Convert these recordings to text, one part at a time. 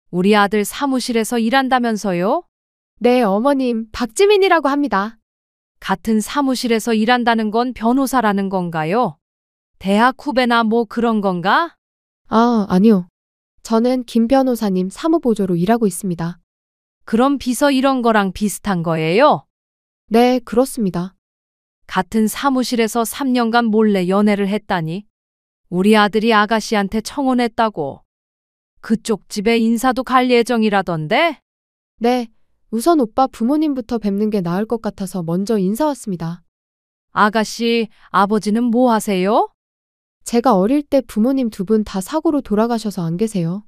우리 아들 사무실에서 일한다면서요? 네, 어머님, 박지민이라고 합니다. 같은 사무실에서 일한다는 건 변호사라는 건가요? 대학 후배나 뭐 그런 건가? 아니요. 저는 김 변호사님 사무보조로 일하고 있습니다. 그럼 비서 이런 거랑 비슷한 거예요? 네, 그렇습니다. 같은 사무실에서 3년간 몰래 연애를 했다니. 우리 아들이 아가씨한테 청혼했다고. 그쪽 집에 인사도 갈 예정이라던데? 네, 우선 오빠 부모님부터 뵙는 게 나을 것 같아서 먼저 인사 왔습니다. 아가씨, 아버지는 뭐 하세요? 제가 어릴 때 부모님 두 분 다 사고로 돌아가셔서 안 계세요.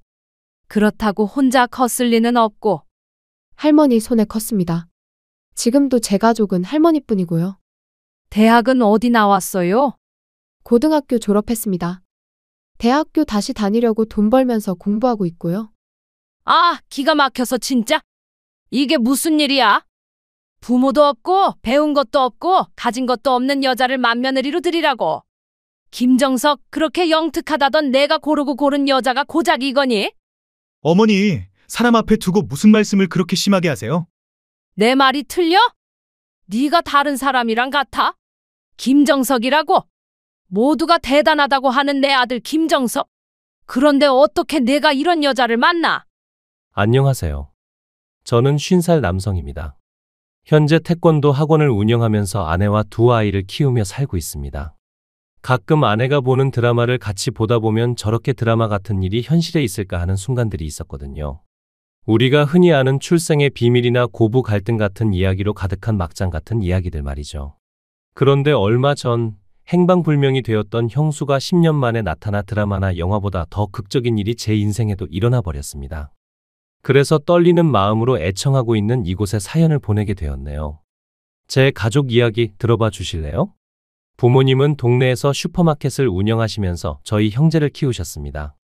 그렇다고 혼자 컸을 리는 없고. 할머니 손에 컸습니다. 지금도 제 가족은 할머니뿐이고요. 대학은 어디 나왔어요? 고등학교 졸업했습니다. 대학교 다시 다니려고 돈 벌면서 공부하고 있고요. 아, 기가 막혀서 진짜. 이게 무슨 일이야? 부모도 없고 배운 것도 없고 가진 것도 없는 여자를 맏며느리로 들이라고. 김정석 그렇게 영특하다던 내가 고르고 고른 여자가 고작 이거니? 어머니, 사람 앞에 두고 무슨 말씀을 그렇게 심하게 하세요? 내 말이 틀려? 네가 다른 사람이랑 같아? 김정석이라고? 모두가 대단하다고 하는 내 아들 김정석. 그런데 어떻게 내가 이런 여자를 만나? 안녕하세요. 저는 50살 남성입니다. 현재 태권도 학원을 운영하면서 아내와 두 아이를 키우며 살고 있습니다. 가끔 아내가 보는 드라마를 같이 보다 보면 저렇게 드라마 같은 일이 현실에 있을까 하는 순간들이 있었거든요. 우리가 흔히 아는 출생의 비밀이나 고부 갈등 같은 이야기로 가득한 막장 같은 이야기들 말이죠. 그런데 얼마 전 행방불명이 되었던 형수가 10년 만에 나타나 드라마나 영화보다 더 극적인 일이 제 인생에도 일어나 버렸습니다. 그래서 떨리는 마음으로 애청하고 있는 이곳에 사연을 보내게 되었네요. 제 가족 이야기 들어봐 주실래요? 부모님은 동네에서 슈퍼마켓을 운영하시면서 저희 형제를 키우셨습니다.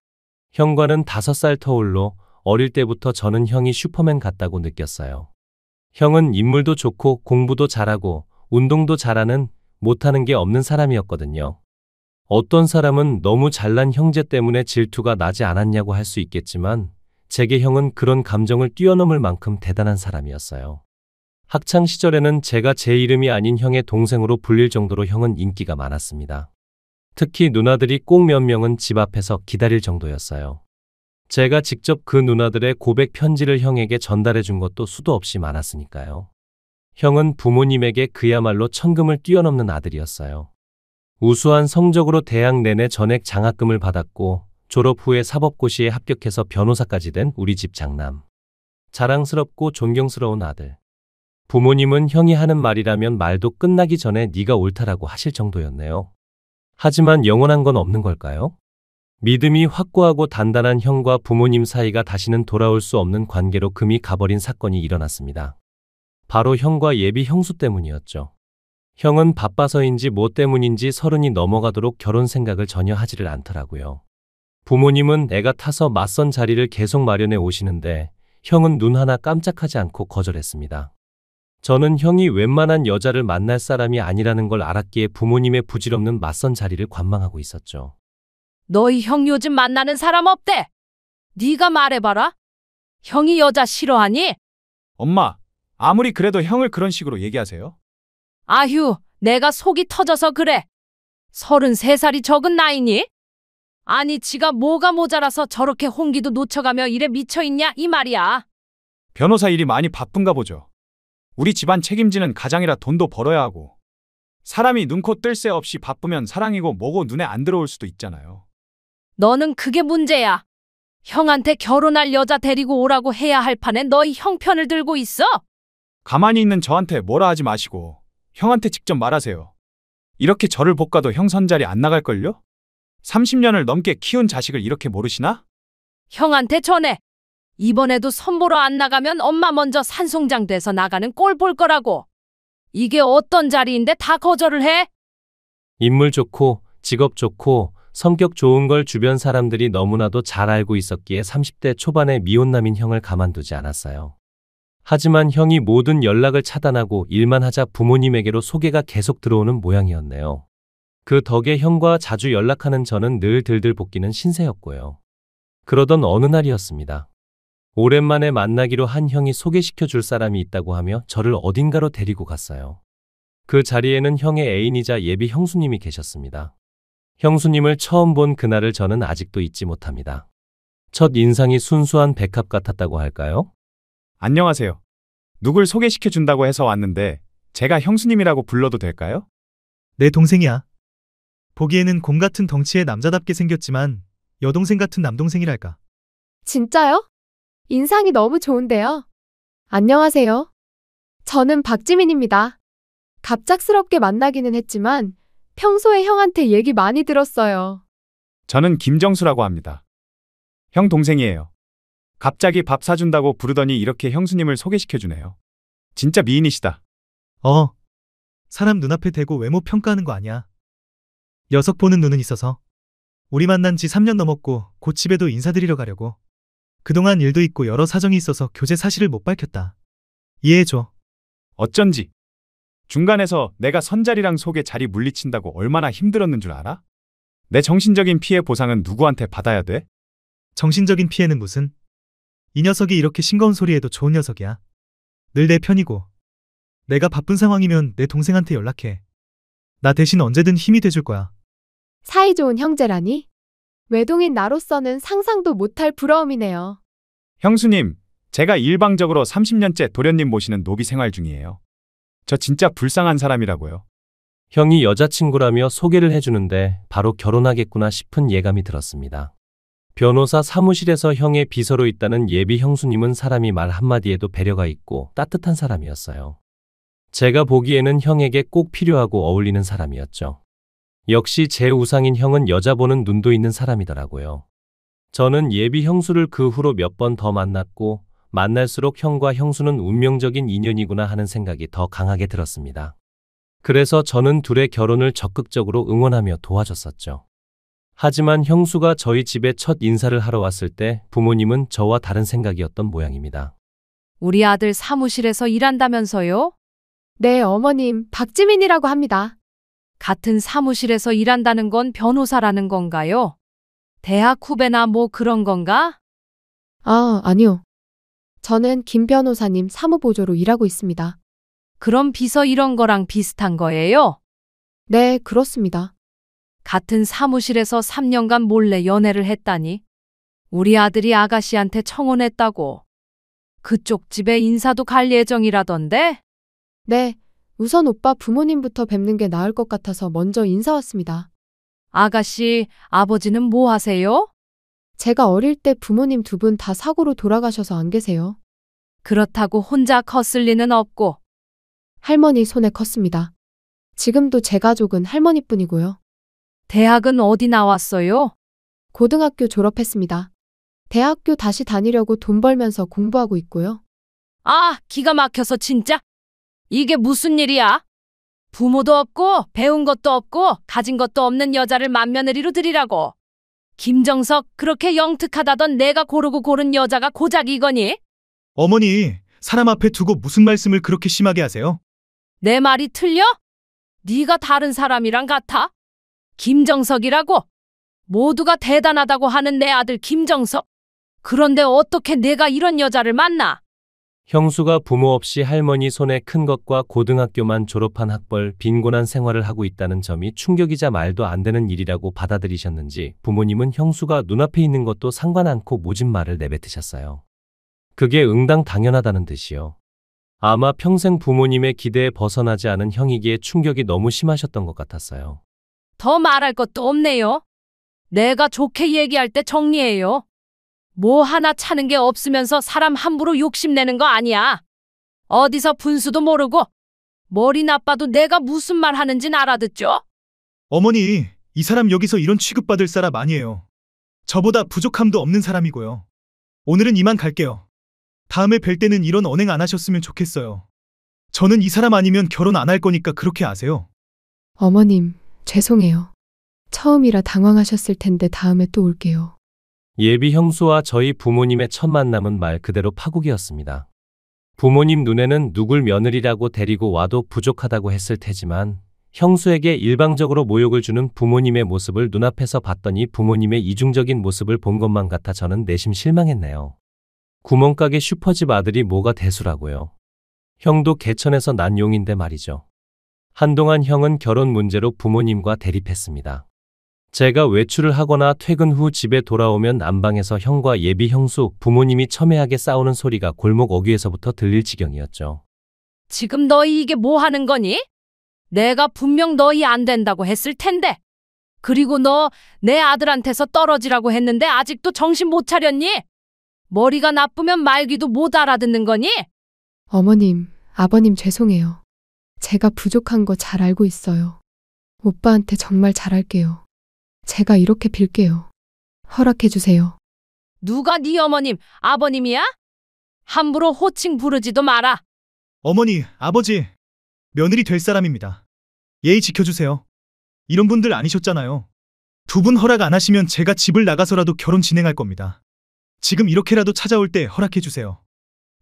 형과는 5살 터울로 어릴 때부터 저는 형이 슈퍼맨 같다고 느꼈어요. 형은 인물도 좋고 공부도 잘하고 운동도 잘하는 못하는 게 없는 사람이었거든요. 어떤 사람은 너무 잘난 형제 때문에 질투가 나지 않았냐고 할 수 있겠지만 제게 형은 그런 감정을 뛰어넘을 만큼 대단한 사람이었어요. 학창 시절에는 제가 제 이름이 아닌 형의 동생으로 불릴 정도로 형은 인기가 많았습니다. 특히 누나들이 꼭 몇 명은 집 앞에서 기다릴 정도였어요. 제가 직접 그 누나들의 고백 편지를 형에게 전달해 준 것도 수도 없이 많았으니까요. 형은 부모님에게 그야말로 천금을 뛰어넘는 아들이었어요. 우수한 성적으로 대학 내내 전액 장학금을 받았고 졸업 후에 사법고시에 합격해서 변호사까지 된 우리 집 장남. 자랑스럽고 존경스러운 아들. 부모님은 형이 하는 말이라면 말도 끝나기 전에 네가 옳다라고 하실 정도였네요. 하지만 영원한 건 없는 걸까요? 믿음이 확고하고 단단한 형과 부모님 사이가 다시는 돌아올 수 없는 관계로 금이 가버린 사건이 일어났습니다. 바로 형과 예비 형수 때문이었죠. 형은 바빠서인지 뭐 때문인지 30이 넘어가도록 결혼 생각을 전혀 하지를 않더라고요. 부모님은 애가 타서 맞선 자리를 계속 마련해 오시는데 형은 눈 하나 깜짝하지 않고 거절했습니다. 저는 형이 웬만한 여자를 만날 사람이 아니라는 걸 알았기에 부모님의 부질없는 맞선 자리를 관망하고 있었죠. 너희 형 요즘 만나는 사람 없대? 네가 말해봐라. 형이 여자 싫어하니? 엄마, 아무리 그래도 형을 그런 식으로 얘기하세요? 아휴, 내가 속이 터져서 그래. 33살이 적은 나이니? 아니, 지가 뭐가 모자라서 저렇게 홍기도 놓쳐가며 일에 미쳐있냐 이 말이야. 변호사 일이 많이 바쁜가 보죠. 우리 집안 책임지는 가장이라 돈도 벌어야 하고. 사람이 눈코 뜰 새 없이 바쁘면 사랑이고 뭐고 눈에 안 들어올 수도 있잖아요. 너는 그게 문제야. 형한테 결혼할 여자 데리고 오라고 해야 할 판에 너희 형 편을 들고 있어? 가만히 있는 저한테 뭐라 하지 마시고 형한테 직접 말하세요. 이렇게 저를 볶아도 형 선자리 안 나갈걸요? 30년을 넘게 키운 자식을 이렇게 모르시나? 형한테 전해. 이번에도 선보러 안 나가면 엄마 먼저 산송장 돼서 나가는 꼴 볼 거라고. 이게 어떤 자리인데 다 거절을 해? 인물 좋고 직업 좋고 성격 좋은 걸 주변 사람들이 너무나도 잘 알고 있었기에 30대 초반에 미혼남인 형을 가만두지 않았어요. 하지만 형이 모든 연락을 차단하고 일만 하자 부모님에게로 소개가 계속 들어오는 모양이었네요. 그 덕에 형과 자주 연락하는 저는 늘 들들 볶이는 신세였고요. 그러던 어느 날이었습니다. 오랜만에 만나기로 한 형이 소개시켜 줄 사람이 있다고 하며 저를 어딘가로 데리고 갔어요. 그 자리에는 형의 애인이자 예비 형수님이 계셨습니다. 형수님을 처음 본 그날을 저는 아직도 잊지 못합니다. 첫 인상이 순수한 백합 같았다고 할까요? 안녕하세요. 누굴 소개시켜 준다고 해서 왔는데 제가 형수님이라고 불러도 될까요? 내 동생이야. 보기에는 곰 같은 덩치의 남자답게 생겼지만 여동생 같은 남동생이랄까. 진짜요? 인상이 너무 좋은데요. 안녕하세요. 저는 박지민입니다. 갑작스럽게 만나기는 했지만 평소에 형한테 얘기 많이 들었어요. 저는 김정수라고 합니다. 형 동생이에요. 갑자기 밥 사준다고 부르더니 이렇게 형수님을 소개시켜 주네요. 진짜 미인이시다. 사람 눈앞에 대고 외모 평가하는 거 아니야. 녀석 보는 눈은 있어서. 우리 만난 지 3년 넘었고 곧 집에도 인사드리러 가려고. 그동안 일도 있고 여러 사정이 있어서 교제 사실을 못 밝혔다. 이해해줘. 어쩐지. 중간에서 내가 선자리랑 속에 자리 물리친다고 얼마나 힘들었는 줄 알아? 내 정신적인 피해 보상은 누구한테 받아야 돼? 정신적인 피해는 무슨? 이 녀석이 이렇게 싱거운 소리에도 좋은 녀석이야. 늘 내 편이고. 내가 바쁜 상황이면 내 동생한테 연락해. 나 대신 언제든 힘이 돼줄 거야. 사이좋은 형제라니? 외동인 나로서는 상상도 못할 부러움이네요. 형수님, 제가 일방적으로 30년째 도련님 모시는 노비 생활 중이에요. 저 진짜 불쌍한 사람이라고요. 형이 여자친구라며 소개를 해주는데 바로 결혼하겠구나 싶은 예감이 들었습니다. 변호사 사무실에서 형의 비서로 있다는 예비 형수님은 사람이 말 한마디에도 배려가 있고 따뜻한 사람이었어요. 제가 보기에는 형에게 꼭 필요하고 어울리는 사람이었죠. 역시 제 우상인 형은 여자 보는 눈도 있는 사람이더라고요. 저는 예비 형수를 그 후로 몇 번 더 만났고 만날수록 형과 형수는 운명적인 인연이구나 하는 생각이 더 강하게 들었습니다. 그래서 저는 둘의 결혼을 적극적으로 응원하며 도와줬었죠. 하지만 형수가 저희 집에 첫 인사를 하러 왔을 때 부모님은 저와 다른 생각이었던 모양입니다. 우리 아들 사무실에서 일한다면서요? 네, 어머님, 박지민이라고 합니다. 같은 사무실에서 일한다는 건 변호사라는 건가요? 대학 후배나 뭐 그런 건가? 아니요. 저는 김 변호사님 사무보조로 일하고 있습니다. 그럼 비서 이런 거랑 비슷한 거예요? 네, 그렇습니다. 같은 사무실에서 3년간 몰래 연애를 했다니. 우리 아들이 아가씨한테 청혼했다고. 그쪽 집에 인사도 갈 예정이라던데? 네, 우선 오빠 부모님부터 뵙는 게 나을 것 같아서 먼저 인사 왔습니다. 아가씨, 아버지는 뭐 하세요? 제가 어릴 때 부모님 두 분 다 사고로 돌아가셔서 안 계세요. 그렇다고 혼자 컸을 리는 없고. 할머니 손에 컸습니다. 지금도 제 가족은 할머니뿐이고요. 대학은 어디 나왔어요? 고등학교 졸업했습니다. 대학교 다시 다니려고 돈 벌면서 공부하고 있고요. 아, 기가 막혀서 진짜. 이게 무슨 일이야? 부모도 없고 배운 것도 없고 가진 것도 없는 여자를 맏며느리로 들이라고. 김정석, 그렇게 영특하다던 내가 고르고 고른 여자가 고작 이거니? 어머니, 사람 앞에 두고 무슨 말씀을 그렇게 심하게 하세요? 내 말이 틀려? 네가 다른 사람이랑 같아? 김정석이라고. 모두가 대단하다고 하는 내 아들 김정석. 그런데 어떻게 내가 이런 여자를 만나? 형수가 부모 없이 할머니 손에 큰 것과 고등학교만 졸업한 학벌 빈곤한 생활을 하고 있다는 점이 충격이자 말도 안 되는 일이라고 받아들이셨는지 부모님은 형수가 눈앞에 있는 것도 상관 않고 모진 말을 내뱉으셨어요. 그게 응당 당연하다는 듯이요. 아마 평생 부모님의 기대에 벗어나지 않은 형이기에 충격이 너무 심하셨던 것 같았어요. 더 말할 것도 없네요. 내가 좋게 얘기할 때 정리해요. 뭐 하나 차는 게 없으면서 사람 함부로 욕심내는 거 아니야. 어디서 분수도 모르고 머리 나빠도 내가 무슨 말 하는진 알아듣죠? 어머니, 이 사람 여기서 이런 취급받을 사람 아니에요. 저보다 부족함도 없는 사람이고요. 오늘은 이만 갈게요. 다음에 뵐 때는 이런 언행 안 하셨으면 좋겠어요. 저는 이 사람 아니면 결혼 안 할 거니까 그렇게 아세요. 어머님, 죄송해요. 처음이라 당황하셨을 텐데 다음에 또 올게요. 예비 형수와 저희 부모님의 첫 만남은 말 그대로 파국이었습니다. 부모님 눈에는 누굴 며느리라고 데리고 와도 부족하다고 했을 테지만 형수에게 일방적으로 모욕을 주는 부모님의 모습을 눈앞에서 봤더니 부모님의 이중적인 모습을 본 것만 같아 저는 내심 실망했네요. 구멍가게 슈퍼집 아들이 뭐가 대수라고요. 형도 개천에서 난 용인데 말이죠. 한동안 형은 결혼 문제로 부모님과 대립했습니다. 제가 외출을 하거나 퇴근 후 집에 돌아오면 안방에서 형과 예비 형수, 부모님이 첨예하게 싸우는 소리가 골목 어귀에서부터 들릴 지경이었죠. 지금 너희 이게 뭐 하는 거니? 내가 분명 너희 안 된다고 했을 텐데. 그리고 너 내 아들한테서 떨어지라고 했는데 아직도 정신 못 차렸니? 머리가 나쁘면 말귀도 못 알아듣는 거니? 어머님, 아버님 죄송해요. 제가 부족한 거 잘 알고 있어요. 오빠한테 정말 잘할게요. 제가 이렇게 빌게요. 허락해 주세요. 누가 네 어머님, 아버님이야? 함부로 호칭 부르지도 마라. 어머니, 아버지, 며느리 될 사람입니다. 예의 지켜주세요. 이런 분들 아니셨잖아요. 두 분 허락 안 하시면 제가 집을 나가서라도 결혼 진행할 겁니다. 지금 이렇게라도 찾아올 때 허락해 주세요.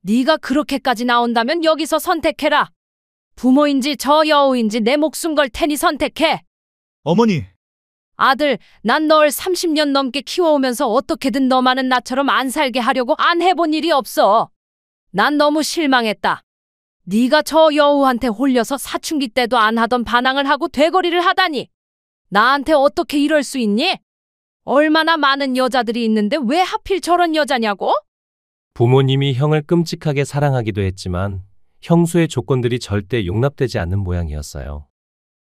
네가 그렇게까지 나온다면 여기서 선택해라. 부모인지 저 여우인지 내 목숨 걸 테니 선택해. 어머니, 아들, 난 널 30년 넘게 키워오면서 어떻게든 너만은 나처럼 안 살게 하려고 안 해본 일이 없어. 난 너무 실망했다. 네가 저 여우한테 홀려서 사춘기 때도 안 하던 반항을 하고 되거리를 하다니. 나한테 어떻게 이럴 수 있니? 얼마나 많은 여자들이 있는데 왜 하필 저런 여자냐고? 부모님이 형을 끔찍하게 사랑하기도 했지만 형수의 조건들이 절대 용납되지 않는 모양이었어요.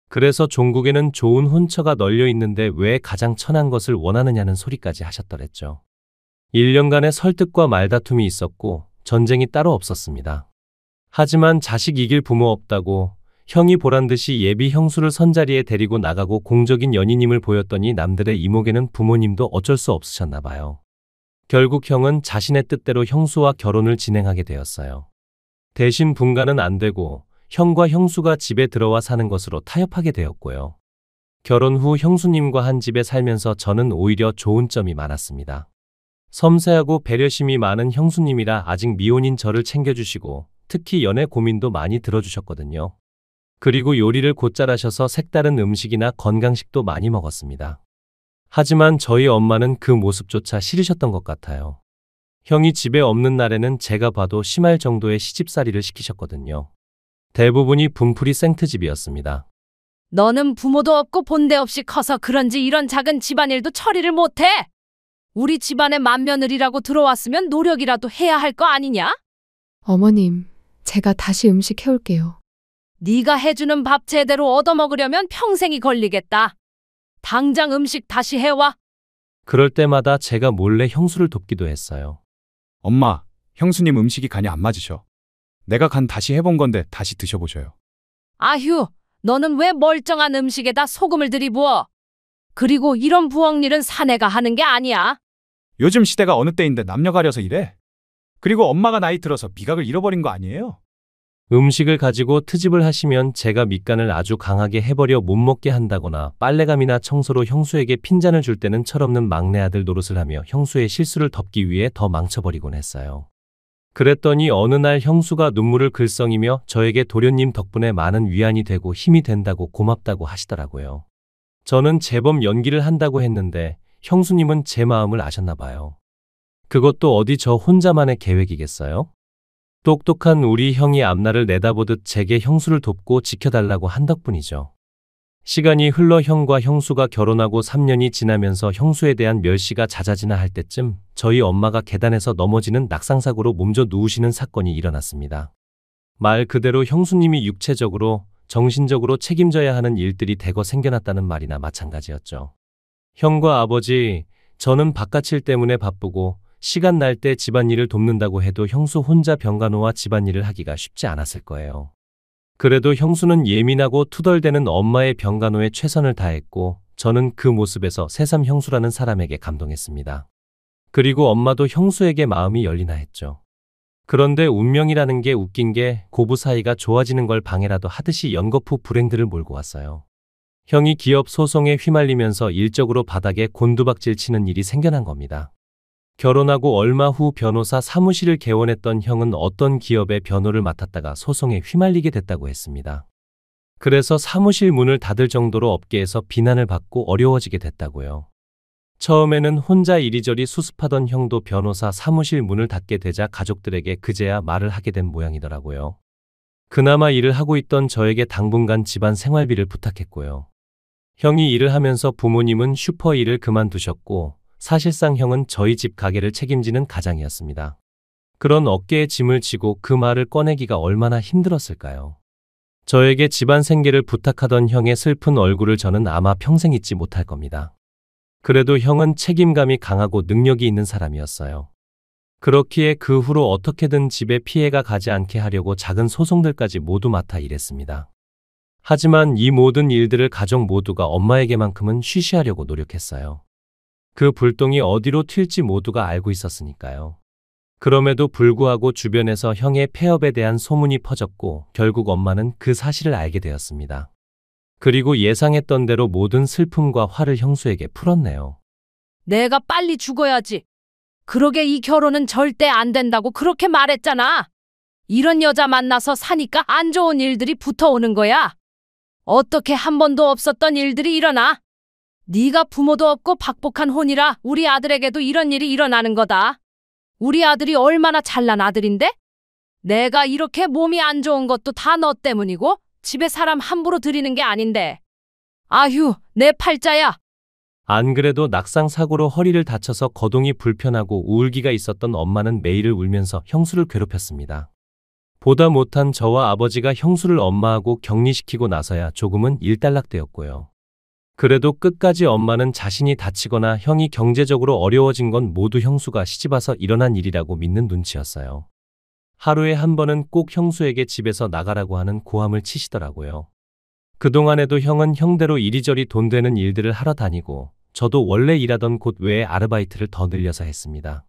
그래서 종국에는 좋은 혼처가 널려 있는데 왜 가장 천한 것을 원하느냐는 소리까지 하셨더랬죠. 1년간의 설득과 말다툼이 있었고 전쟁이 따로 없었습니다. 하지만 자식 이길 부모 없다고 형이 보란듯이 예비 형수를 선자리에 데리고 나가고 공적인 연인임을 보였더니 남들의 이목에는 부모님도 어쩔 수 없으셨나 봐요. 결국 형은 자신의 뜻대로 형수와 결혼을 진행하게 되었어요. 대신 분가는 안 되고 형과 형수가 집에 들어와 사는 것으로 타협하게 되었고요. 결혼 후 형수님과 한 집에 살면서 저는 오히려 좋은 점이 많았습니다. 섬세하고 배려심이 많은 형수님이라 아직 미혼인 저를 챙겨주시고 특히 연애 고민도 많이 들어주셨거든요. 그리고 요리를 곧잘 하셔서 색다른 음식이나 건강식도 많이 먹었습니다. 하지만 저희 엄마는 그 모습조차 싫으셨던 것 같아요. 형이 집에 없는 날에는 제가 봐도 심할 정도의 시집살이를 시키셨거든요. 대부분이 분풀이 생트집이었습니다. 너는 부모도 없고 본데 없이 커서 그런지 이런 작은 집안일도 처리를 못해. 우리 집안에 맏며느리라고 들어왔으면 노력이라도 해야 할 거 아니냐? 어머님, 제가 다시 음식 해올게요. 네가 해주는 밥 제대로 얻어먹으려면 평생이 걸리겠다. 당장 음식 다시 해와. 그럴 때마다 제가 몰래 형수를 돕기도 했어요. 엄마, 형수님 음식이 간이 안 맞으셔. 내가 간 다시 해본 건데 다시 드셔보셔요. 아휴, 너는 왜 멀쩡한 음식에다 소금을 들이부어? 그리고 이런 부엌일은 사내가 하는 게 아니야. 요즘 시대가 어느 때인데 남녀 가려서 이래? 그리고 엄마가 나이 들어서 미각을 잃어버린 거 아니에요? 음식을 가지고 트집을 하시면 제가 밑간을 아주 강하게 해버려 못 먹게 한다거나 빨래감이나 청소로 형수에게 핀잔을 줄 때는 철없는 막내 아들 노릇을 하며 형수의 실수를 덮기 위해 더 망쳐버리곤 했어요. 그랬더니 어느 날 형수가 눈물을 글썽이며 저에게 도련님 덕분에 많은 위안이 되고 힘이 된다고 고맙다고 하시더라고요. 저는 제법 연기를 한다고 했는데 형수님은 제 마음을 아셨나 봐요. 그것도 어디 저 혼자만의 계획이겠어요? 똑똑한 우리 형이 앞날을 내다보듯 제게 형수를 돕고 지켜달라고 한 덕분이죠. 시간이 흘러 형과 형수가 결혼하고 3년이 지나면서 형수에 대한 멸시가 잦아지나 할 때쯤 저희 엄마가 계단에서 넘어지는 낙상사고로 몸져 누우시는 사건이 일어났습니다. 말 그대로 형수님이 육체적으로, 정신적으로 책임져야 하는 일들이 대거 생겨났다는 말이나 마찬가지였죠. 형과 아버지, 저는 바깥일 때문에 바쁘고 시간 날 때 집안일을 돕는다고 해도 형수 혼자 병간호와 집안일을 하기가 쉽지 않았을 거예요. 그래도 형수는 예민하고 투덜대는 엄마의 병간호에 최선을 다했고 저는 그 모습에서 새삼 형수라는 사람에게 감동했습니다. 그리고 엄마도 형수에게 마음이 열리나 했죠. 그런데 운명이라는 게 웃긴 게 고부 사이가 좋아지는 걸 방해라도 하듯이 연거푸 불행들을 몰고 왔어요. 형이 기업 소송에 휘말리면서 일적으로 바닥에 곤두박질 치는 일이 생겨난 겁니다. 결혼하고 얼마 후 변호사 사무실을 개원했던 형은 어떤 기업의 변호를 맡았다가 소송에 휘말리게 됐다고 했습니다. 그래서 사무실 문을 닫을 정도로 업계에서 비난을 받고 어려워지게 됐다고요. 처음에는 혼자 이리저리 수습하던 형도 변호사 사무실 문을 닫게 되자 가족들에게 그제야 말을 하게 된 모양이더라고요. 그나마 일을 하고 있던 저에게 당분간 집안 생활비를 부탁했고요. 형이 일을 하면서 부모님은 슈퍼 일을 그만두셨고 사실상 형은 저희 집 가게를 책임지는 가장이었습니다. 그런 어깨에 짐을 지고 그 말을 꺼내기가 얼마나 힘들었을까요? 저에게 집안 생계를 부탁하던 형의 슬픈 얼굴을 저는 아마 평생 잊지 못할 겁니다. 그래도 형은 책임감이 강하고 능력이 있는 사람이었어요. 그렇기에 그 후로 어떻게든 집에 피해가 가지 않게 하려고 작은 소송들까지 모두 맡아 일했습니다. 하지만 이 모든 일들을 가족 모두가 엄마에게만큼은 쉬쉬하려고 노력했어요. 그 불똥이 어디로 튈지 모두가 알고 있었으니까요. 그럼에도 불구하고 주변에서 형의 폐업에 대한 소문이 퍼졌고 결국 엄마는 그 사실을 알게 되었습니다. 그리고 예상했던 대로 모든 슬픔과 화를 형수에게 풀었네요. 내가 빨리 죽어야지. 그러게 이 결혼은 절대 안 된다고 그렇게 말했잖아. 이런 여자 만나서 사니까 안 좋은 일들이 붙어오는 거야. 어떻게 한 번도 없었던 일들이 일어나? 네가 부모도 없고 박복한 혼이라 우리 아들에게도 이런 일이 일어나는 거다. 우리 아들이 얼마나 잘난 아들인데? 내가 이렇게 몸이 안 좋은 것도 다 너 때문이고 집에 사람 함부로 들이는 게 아닌데. 아휴, 내 팔자야. 안 그래도 낙상 사고로 허리를 다쳐서 거동이 불편하고 우울기가 있었던 엄마는 매일을 울면서 형수를 괴롭혔습니다. 보다 못한 저와 아버지가 형수를 엄마하고 격리시키고 나서야 조금은 일단락되었고요. 그래도 끝까지 엄마는 자신이 다치거나 형이 경제적으로 어려워진 건 모두 형수가 시집와서 일어난 일이라고 믿는 눈치였어요. 하루에 한 번은 꼭 형수에게 집에서 나가라고 하는 고함을 치시더라고요. 그동안에도 형은 형대로 이리저리 돈 되는 일들을 하러 다니고 저도 원래 일하던 곳 외에 아르바이트를 더 늘려서 했습니다.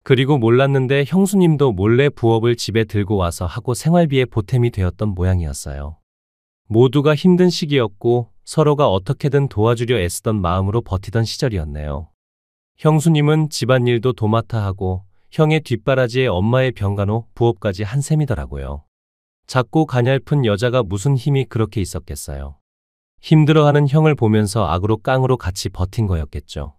그리고 몰랐는데 형수님도 몰래 부업을 집에 들고 와서 하고 생활비에 보탬이 되었던 모양이었어요. 모두가 힘든 시기였고 서로가 어떻게든 도와주려 애쓰던 마음으로 버티던 시절이었네요. 형수님은 집안일도 도맡아 하고 형의 뒷바라지에 엄마의 병간호 부업까지 한 셈이더라고요. 작고 가냘픈 여자가 무슨 힘이 그렇게 있었겠어요. 힘들어하는 형을 보면서 악으로 깡으로 같이 버틴 거였겠죠.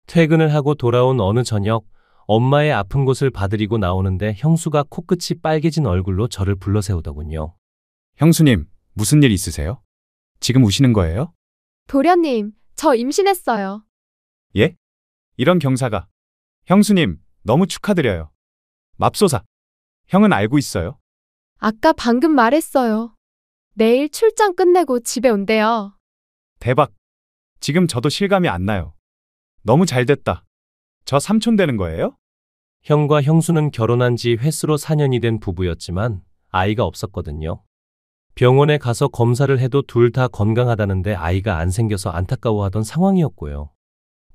퇴근을 하고 돌아온 어느 저녁 엄마의 아픈 곳을 봐드리고 나오는데 형수가 코끝이 빨개진 얼굴로 저를 불러세우더군요. 형수님, 무슨 일 있으세요? 지금 우시는 거예요? 도련님, 저 임신했어요. 예? 이런 경사가. 형수님, 너무 축하드려요. 맙소사. 형은 알고 있어요? 아까 방금 말했어요. 내일 출장 끝내고 집에 온대요. 대박. 지금 저도 실감이 안 나요. 너무 잘 됐다. 저 삼촌 되는 거예요? 형과 형수는 결혼한 지 횟수로 4년이 된 부부였지만 아이가 없었거든요. 병원에 가서 검사를 해도 둘 다 건강하다는데 아이가 안 생겨서 안타까워하던 상황이었고요.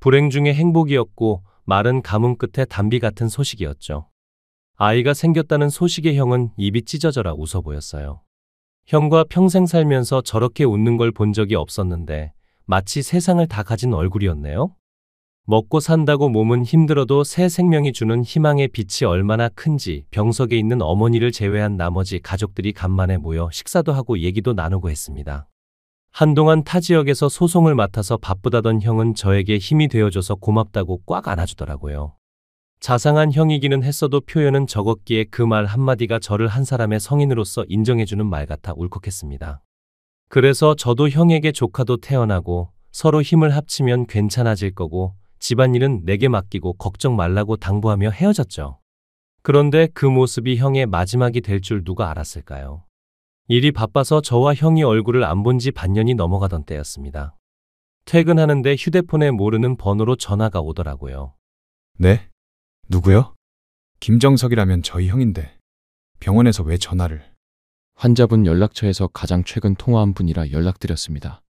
불행 중에 행복이었고 마른 가뭄 끝에 단비 같은 소식이었죠. 아이가 생겼다는 소식에 형은 입이 찢어져라 웃어 보였어요. 형과 평생 살면서 저렇게 웃는 걸 본 적이 없었는데 마치 세상을 다 가진 얼굴이었네요. 먹고 산다고 몸은 힘들어도 새 생명이 주는 희망의 빛이 얼마나 큰지 병석에 있는 어머니를 제외한 나머지 가족들이 간만에 모여 식사도 하고 얘기도 나누고 했습니다. 한동안 타 지역에서 소송을 맡아서 바쁘다던 형은 저에게 힘이 되어줘서 고맙다고 꽉 안아주더라고요. 자상한 형이기는 했어도 표현은 적었기에 그 말 한마디가 저를 한 사람의 성인으로서 인정해주는 말 같아 울컥했습니다. 그래서 저도 형에게 조카도 태어나고 서로 힘을 합치면 괜찮아질 거고 집안일은 내게 맡기고 걱정 말라고 당부하며 헤어졌죠. 그런데 그 모습이 형의 마지막이 될 줄 누가 알았을까요? 일이 바빠서 저와 형이 얼굴을 안 본 지 반년이 넘어가던 때였습니다. 퇴근하는데 휴대폰에 모르는 번호로 전화가 오더라고요. 네? 누구요? 김정석이라면 저희 형인데 병원에서 왜 전화를? 환자분 연락처에서 가장 최근 통화한 분이라 연락드렸습니다.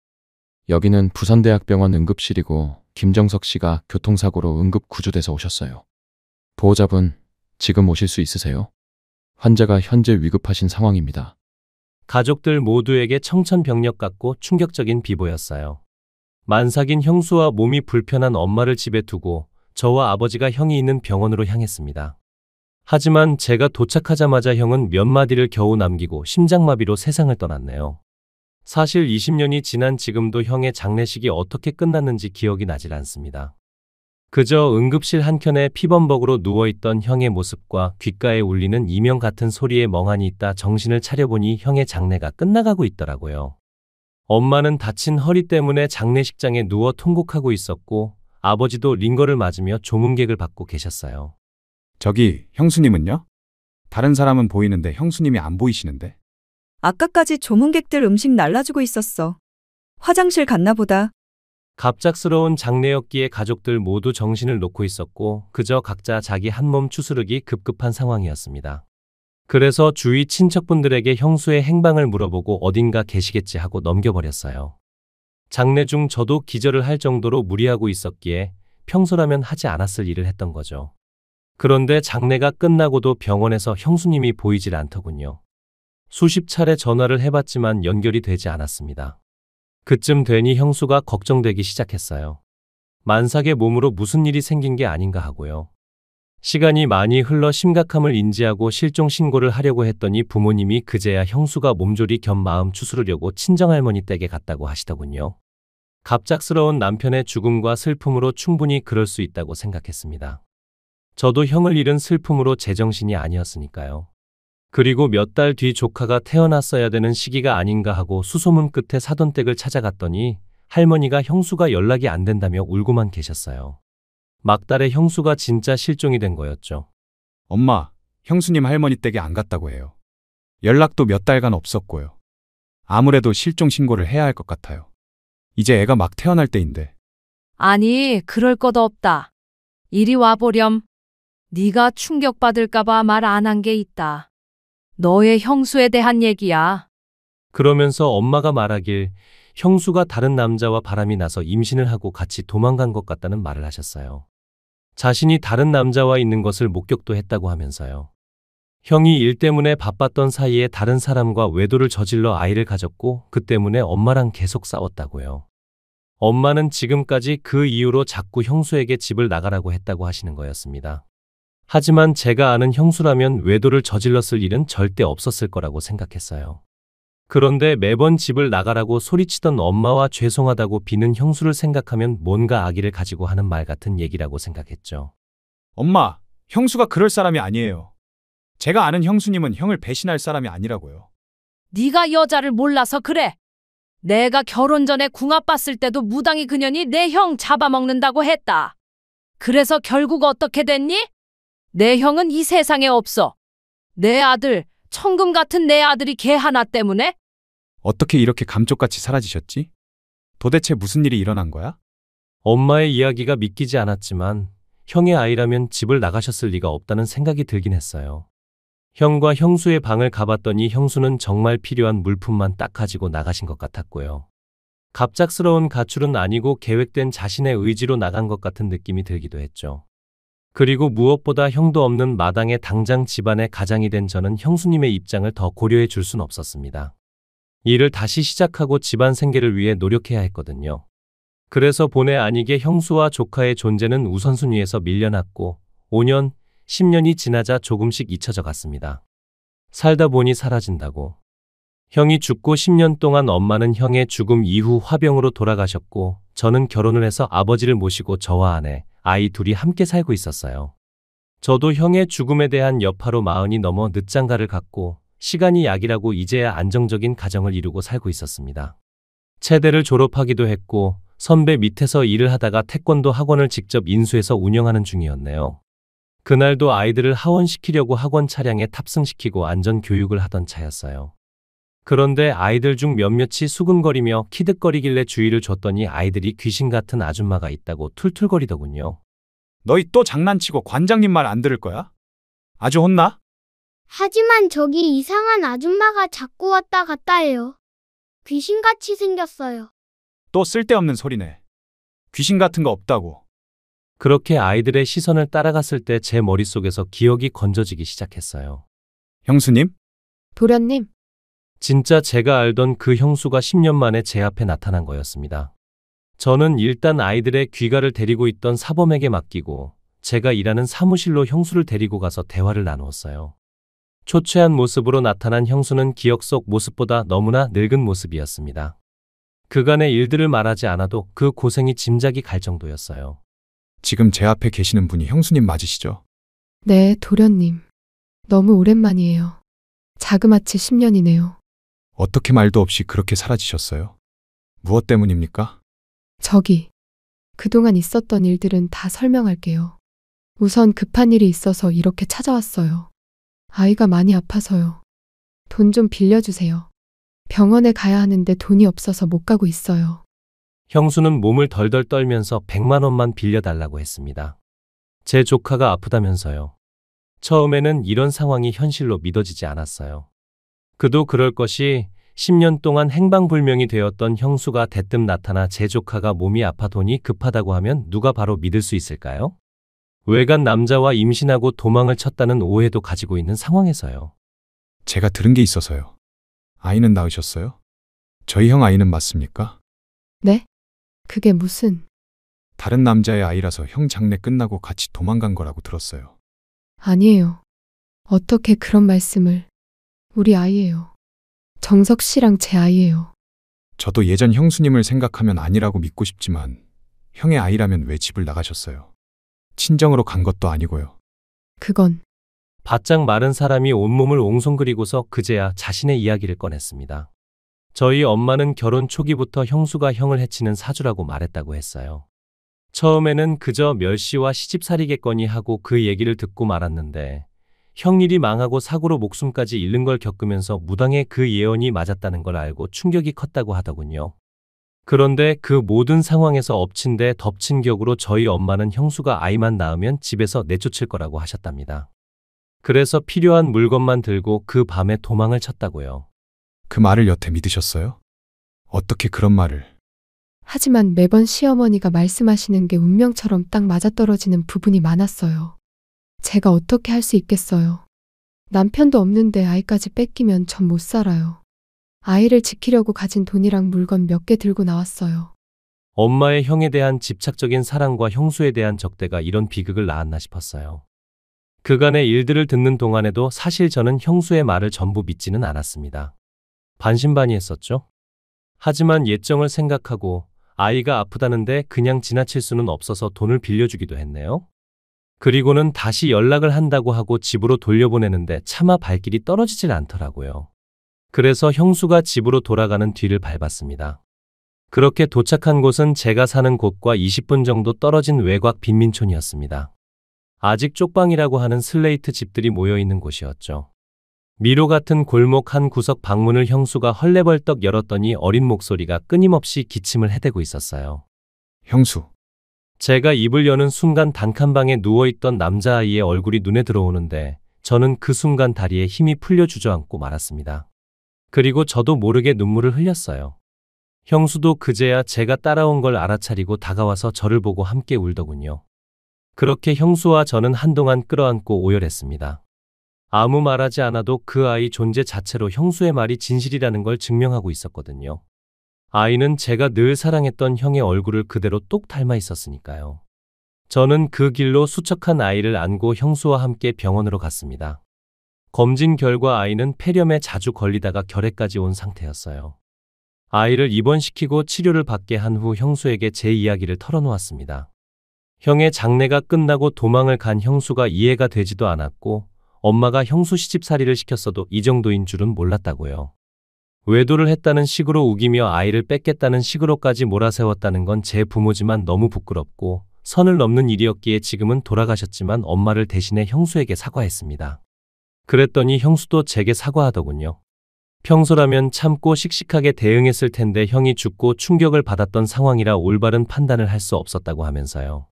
여기는 부산대학병원 응급실이고 김정석 씨가 교통사고로 응급 구조돼서 오셨어요. 보호자분, 지금 오실 수 있으세요? 환자가 현재 위급하신 상황입니다. 가족들 모두에게 청천벽력 같고 충격적인 비보였어요. 만삭인 형수와 몸이 불편한 엄마를 집에 두고 저와 아버지가 형이 있는 병원으로 향했습니다. 하지만 제가 도착하자마자 형은 몇 마디를 겨우 남기고 심장마비로 세상을 떠났네요. 사실 20년이 지난 지금도 형의 장례식이 어떻게 끝났는지 기억이 나질 않습니다. 그저 응급실 한켠에 피범벅으로 누워있던 형의 모습과 귓가에 울리는 이명 같은 소리에 멍하니 있다 정신을 차려보니 형의 장례가 끝나가고 있더라고요. 엄마는 다친 허리 때문에 장례식장에 누워 통곡하고 있었고 아버지도 링거를 맞으며 조문객을 받고 계셨어요. 저기 형수님은요? 다른 사람은 보이는데 형수님이 안 보이시는데. 아까까지 조문객들 음식 날라주고 있었어. 화장실 갔나 보다. 갑작스러운 장례였기에 가족들 모두 정신을 놓고 있었고 그저 각자 자기 한몸 추스르기 급급한 상황이었습니다. 그래서 주위 친척분들에게 형수의 행방을 물어보고 어딘가 계시겠지 하고 넘겨버렸어요. 장례 중 저도 기절을 할 정도로 무리하고 있었기에 평소라면 하지 않았을 일을 했던 거죠. 그런데 장례가 끝나고도 병원에서 형수님이 보이질 않더군요. 수십 차례 전화를 해봤지만 연결이 되지 않았습니다. 그쯤 되니 형수가 걱정되기 시작했어요. 만삭의 몸으로 무슨 일이 생긴 게 아닌가 하고요. 시간이 많이 흘러 심각함을 인지하고 실종 신고를 하려고 했더니 부모님이 그제야 형수가 몸조리 겸 마음 추스르려고 친정할머니 댁에 갔다고 하시더군요. 갑작스러운 남편의 죽음과 슬픔으로 충분히 그럴 수 있다고 생각했습니다. 저도 형을 잃은 슬픔으로 제정신이 아니었으니까요. 그리고 몇 달 뒤 조카가 태어났어야 되는 시기가 아닌가 하고 수소문 끝에 사돈 댁을 찾아갔더니 할머니가 형수가 연락이 안 된다며 울고만 계셨어요. 막달에 형수가 진짜 실종이 된 거였죠. 엄마, 형수님 할머니 댁에 안 갔다고 해요. 연락도 몇 달간 없었고요. 아무래도 실종 신고를 해야 할 것 같아요. 이제 애가 막 태어날 때인데. 아니, 그럴 것 없다. 이리 와보렴. 네가 충격받을까 봐 말 안 한 게 있다. 너의 형수에 대한 얘기야. 그러면서 엄마가 말하길 형수가 다른 남자와 바람이 나서 임신을 하고 같이 도망간 것 같다는 말을 하셨어요. 자신이 다른 남자와 있는 것을 목격도 했다고 하면서요. 형이 일 때문에 바빴던 사이에 다른 사람과 외도를 저질러 아이를 가졌고 그 때문에 엄마랑 계속 싸웠다고요. 엄마는 지금까지 그 이유로 자꾸 형수에게 집을 나가라고 했다고 하시는 거였습니다. 하지만 제가 아는 형수라면 외도를 저질렀을 일은 절대 없었을 거라고 생각했어요. 그런데 매번 집을 나가라고 소리치던 엄마와 죄송하다고 비는 형수를 생각하면 뭔가 악의를 가지고 하는 말 같은 얘기라고 생각했죠. 엄마, 형수가 그럴 사람이 아니에요. 제가 아는 형수님은 형을 배신할 사람이 아니라고요. 네가 여자를 몰라서 그래. 내가 결혼 전에 궁합 봤을 때도 무당이 그년이 내 형 잡아먹는다고 했다. 그래서 결국 어떻게 됐니? 내 형은 이 세상에 없어. 내 아들, 천금 같은 내 아들이 걔 하나 때문에? 어떻게 이렇게 감쪽같이 사라지셨지? 도대체 무슨 일이 일어난 거야? 엄마의 이야기가 믿기지 않았지만 형의 아이라면 집을 나가셨을 리가 없다는 생각이 들긴 했어요. 형과 형수의 방을 가봤더니 형수는 정말 필요한 물품만 딱 가지고 나가신 것 같았고요. 갑작스러운 가출은 아니고 계획된 자신의 의지로 나간 것 같은 느낌이 들기도 했죠. 그리고 무엇보다 형도 없는 마당에 당장 집안의 가장이 된 저는 형수님의 입장을 더 고려해 줄 순 없었습니다. 일을 다시 시작하고 집안 생계를 위해 노력해야 했거든요. 그래서 본의 아니게 형수와 조카의 존재는 우선순위에서 밀려났고 5년, 10년이 지나자 조금씩 잊혀져 갔습니다. 살다 보니 사라진다고. 형이 죽고 10년 동안 엄마는 형의 죽음 이후 화병으로 돌아가셨고 저는 결혼을 해서 아버지를 모시고 저와 아내, 아이 둘이 함께 살고 있었어요. 저도 형의 죽음에 대한 여파로 40이 넘어 늦장가를 갔고 시간이 약이라고 이제야 안정적인 가정을 이루고 살고 있었습니다. 체대를 졸업하기도 했고 선배 밑에서 일을 하다가 태권도 학원을 직접 인수해서 운영하는 중이었네요. 그날도 아이들을 하원시키려고 학원 차량에 탑승시키고 안전교육을 하던 차였어요. 그런데 아이들 중 몇몇이 수근거리며 키득거리길래 주의를 줬더니 아이들이 귀신 같은 아줌마가 있다고 툴툴거리더군요. 너희 또 장난치고 관장님 말 안 들을 거야? 아주 혼나? 하지만 저기 이상한 아줌마가 자꾸 왔다 갔다 해요. 귀신같이 생겼어요. 또 쓸데없는 소리네. 귀신 같은 거 없다고. 그렇게 아이들의 시선을 따라갔을 때 제 머릿속에서 기억이 건져지기 시작했어요. 형수님? 도련님, 진짜 제가 알던 그 형수가 10년 만에 제 앞에 나타난 거였습니다. 저는 일단 아이들의 귀가를 데리고 있던 사범에게 맡기고 제가 일하는 사무실로 형수를 데리고 가서 대화를 나누었어요. 초췌한 모습으로 나타난 형수는 기억 속 모습보다 너무나 늙은 모습이었습니다. 그간의 일들을 말하지 않아도 그 고생이 짐작이 갈 정도였어요. 지금 제 앞에 계시는 분이 형수님 맞으시죠? 네, 도련님. 너무 오랜만이에요. 자그마치 10년이네요. 어떻게 말도 없이 그렇게 사라지셨어요? 무엇 때문입니까? 저기, 그동안 있었던 일들은 다 설명할게요. 우선 급한 일이 있어서 이렇게 찾아왔어요. 아이가 많이 아파서요. 돈 좀 빌려주세요. 병원에 가야 하는데 돈이 없어서 못 가고 있어요. 형수는 몸을 덜덜 떨면서 100만 원만 빌려달라고 했습니다. 제 조카가 아프다면서요. 처음에는 이런 상황이 현실로 믿어지지 않았어요. 그도 그럴 것이 10년 동안 행방불명이 되었던 형수가 대뜸 나타나 제 조카가 몸이 아파 돈이 급하다고 하면 누가 바로 믿을 수 있을까요? 외간 남자와 임신하고 도망을 쳤다는 오해도 가지고 있는 상황에서요. 제가 들은 게 있어서요. 아이는 낳으셨어요? 저희 형 아이는 맞습니까? 네? 그게 무슨... 다른 남자의 아이라서 형 장례 끝나고 같이 도망간 거라고 들었어요. 아니에요. 어떻게 그런 말씀을... 우리 아이예요. 정석 씨랑 제 아이예요. 저도 예전 형수님을 생각하면 아니라고 믿고 싶지만 형의 아이라면 왜 집을 나가셨어요? 친정으로 간 것도 아니고요. 그건... 바짝 마른 사람이 온몸을 옹송그리고서 그제야 자신의 이야기를 꺼냈습니다. 저희 엄마는 결혼 초기부터 형수가 형을 해치는 사주라고 말했다고 했어요. 처음에는 그저 멸시와 시집살이겠거니 하고 그 얘기를 듣고 말았는데 형 일이 망하고 사고로 목숨까지 잃는 걸 겪으면서 무당의 그 예언이 맞았다는 걸 알고 충격이 컸다고 하더군요. 그런데 그 모든 상황에서 엎친 데 덮친 격으로 저희 엄마는 형수가 아이만 낳으면 집에서 내쫓을 거라고 하셨답니다. 그래서 필요한 물건만 들고 그 밤에 도망을 쳤다고요. 그 말을 여태 믿으셨어요? 어떻게 그런 말을... 하지만 매번 시어머니가 말씀하시는 게 운명처럼 딱 맞아떨어지는 부분이 많았어요. 제가 어떻게 할 수 있겠어요. 남편도 없는데 아이까지 뺏기면 전 못 살아요. 아이를 지키려고 가진 돈이랑 물건 몇 개 들고 나왔어요. 엄마의 형에 대한 집착적인 사랑과 형수에 대한 적대가 이런 비극을 낳았나 싶었어요. 그간의 일들을 듣는 동안에도 사실 저는 형수의 말을 전부 믿지는 않았습니다. 반신반의했었죠. 하지만 예정을 생각하고 아이가 아프다는데 그냥 지나칠 수는 없어서 돈을 빌려주기도 했네요. 그리고는 다시 연락을 한다고 하고 집으로 돌려보내는데 차마 발길이 떨어지질 않더라고요. 그래서 형수가 집으로 돌아가는 뒤를 밟았습니다. 그렇게 도착한 곳은 제가 사는 곳과 20분 정도 떨어진 외곽 빈민촌이었습니다. 아직 쪽방이라고 하는 슬레이트 집들이 모여있는 곳이었죠. 미로 같은 골목 한 구석 방문을 형수가 헐레벌떡 열었더니 어린 목소리가 끊임없이 기침을 해대고 있었어요. 형수. 제가 입을 여는 순간 단칸방에 누워있던 남자아이의 얼굴이 눈에 들어오는데 저는 그 순간 다리에 힘이 풀려 주저앉고 말았습니다. 그리고 저도 모르게 눈물을 흘렸어요. 형수도 그제야 제가 따라온 걸 알아차리고 다가와서 저를 보고 함께 울더군요. 그렇게 형수와 저는 한동안 끌어안고 오열했습니다. 아무 말하지 않아도 그 아이 존재 자체로 형수의 말이 진실이라는 걸 증명하고 있었거든요. 아이는 제가 늘 사랑했던 형의 얼굴을 그대로 똑 닮아 있었으니까요. 저는 그 길로 수척한 아이를 안고 형수와 함께 병원으로 갔습니다. 검진 결과 아이는 폐렴에 자주 걸리다가 결핵까지 온 상태였어요. 아이를 입원시키고 치료를 받게 한 후 형수에게 제 이야기를 털어놓았습니다. 형의 장례가 끝나고 도망을 간 형수가 이해가 되지도 않았고 엄마가 형수 시집살이를 시켰어도 이 정도인 줄은 몰랐다고요. 외도를 했다는 식으로 우기며 아이를 뺏겠다는 식으로까지 몰아세웠다는 건 제 부모지만 너무 부끄럽고 선을 넘는 일이었기에 지금은 돌아가셨지만 엄마를 대신해 형수에게 사과했습니다. 그랬더니 형수도 제게 사과하더군요. 평소라면 참고 씩씩하게 대응했을 텐데 형이 죽고 충격을 받았던 상황이라 올바른 판단을 할 수 없었다고 하면서요.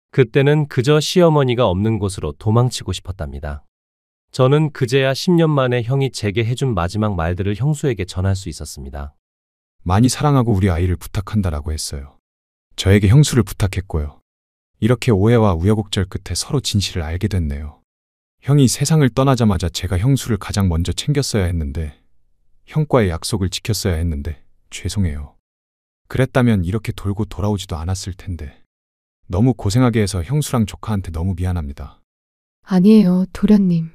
그때는 그저 시어머니가 없는 곳으로 도망치고 싶었답니다. 저는 그제야 10년 만에 형이 제게 해준 마지막 말들을 형수에게 전할 수 있었습니다. 많이 사랑하고 우리 아이를 부탁한다라고 했어요. 저에게 형수를 부탁했고요. 이렇게 오해와 우여곡절 끝에 서로 진실을 알게 됐네요. 형이 세상을 떠나자마자 제가 형수를 가장 먼저 챙겼어야 했는데, 형과의 약속을 지켰어야 했는데 죄송해요. 그랬다면 이렇게 돌고 돌아오지도 않았을 텐데. 너무 고생하게 해서 형수랑 조카한테 너무 미안합니다. 아니에요, 도련님.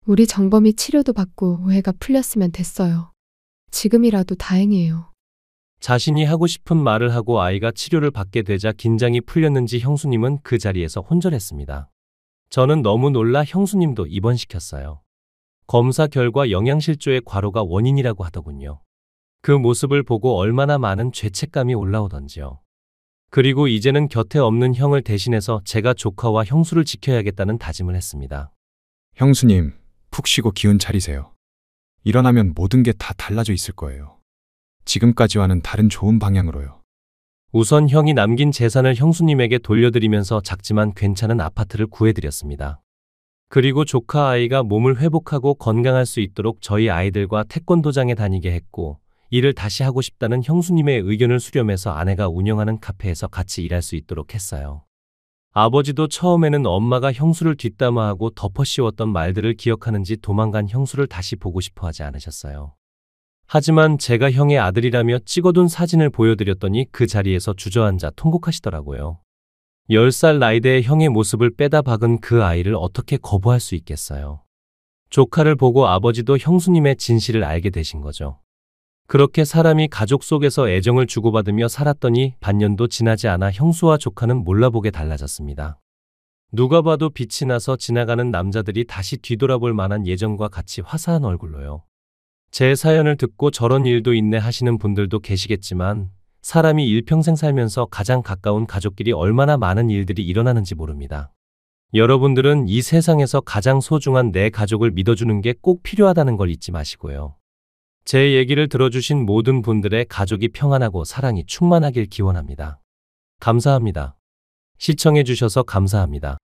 우리 정범이 치료도 받고 오해가 풀렸으면 됐어요. 지금이라도 다행이에요. 자신이 하고 싶은 말을 하고 아이가 치료를 받게 되자 긴장이 풀렸는지 형수님은 그 자리에서 혼절했습니다. 저는 너무 놀라 형수님도 입원시켰어요. 검사 결과 영양실조의 과로가 원인이라고 하더군요. 그 모습을 보고 얼마나 많은 죄책감이 올라오던지요. 그리고 이제는 곁에 없는 형을 대신해서 제가 조카와 형수를 지켜야겠다는 다짐을 했습니다. 형수님, 푹 쉬고 기운 차리세요. 일어나면 모든 게 다 달라져 있을 거예요. 지금까지와는 다른 좋은 방향으로요. 우선 형이 남긴 재산을 형수님에게 돌려드리면서 작지만 괜찮은 아파트를 구해드렸습니다. 그리고 조카 아이가 몸을 회복하고 건강할 수 있도록 저희 아이들과 태권도장에 다니게 했고, 일을 다시 하고 싶다는 형수님의 의견을 수렴해서 아내가 운영하는 카페에서 같이 일할 수 있도록 했어요. 아버지도 처음에는 엄마가 형수를 뒷담화하고 덮어씌웠던 말들을 기억하는지 도망간 형수를 다시 보고 싶어 하지 않으셨어요. 하지만 제가 형의 아들이라며 찍어둔 사진을 보여드렸더니 그 자리에서 주저앉아 통곡하시더라고요. 10살 나이대의 형의 모습을 빼다 박은 그 아이를 어떻게 거부할 수 있겠어요. 조카를 보고 아버지도 형수님의 진실을 알게 되신 거죠. 그렇게 사람이 가족 속에서 애정을 주고받으며 살았더니 반년도 지나지 않아 형수와 조카는 몰라보게 달라졌습니다. 누가 봐도 빛이 나서 지나가는 남자들이 다시 뒤돌아볼 만한 예전과 같이 화사한 얼굴로요. 제 사연을 듣고 저런 일도 있네 하시는 분들도 계시겠지만 사람이 일평생 살면서 가장 가까운 가족끼리 얼마나 많은 일들이 일어나는지 모릅니다. 여러분들은 이 세상에서 가장 소중한 내 가족을 믿어주는 게 꼭 필요하다는 걸 잊지 마시고요. 제 얘기를 들어주신 모든 분들의 가족이 평안하고 사랑이 충만하길 기원합니다. 감사합니다. 시청해주셔서 감사합니다.